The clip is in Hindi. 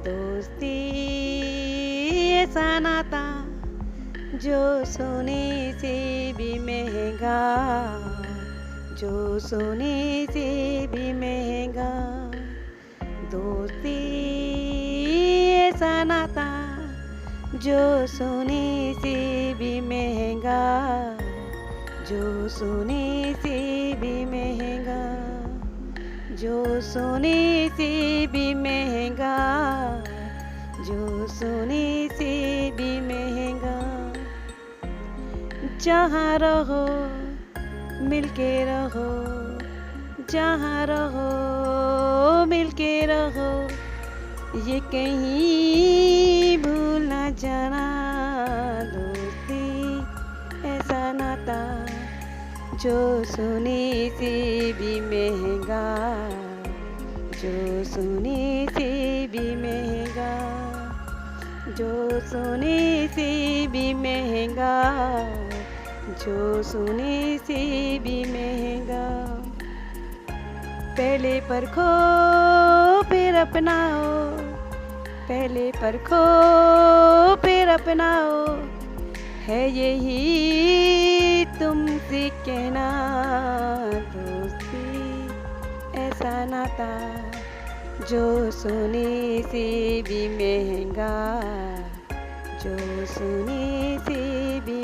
दोस्ती ऐसा नाता जो सोने से भी महंगा, जो सोने से भी महंगा। दोस्ती ऐसा नाता जो सोने से भी महंगा, जो सोने से भी महंगा, जो सोने से भी महंगा, जो सोने से भी महंगा। जहाँ रहो मिलके रहो, जहाँ रहो मिलके रहो, ये कहीं भूल न जाना। दोस्ती ऐसा नाता जो सोने से भी महंगा, जो सोने से भी महंगा, जो सोने से भी महंगा, जो सोने से भी महंगा। पहले परखो फिर अपनाओ, पहले परखो फिर अपनाओ, है यही तुमसे कहना। दोस्ती ऐसा नाता जो सोने से भी महंगा, जो सोने से भी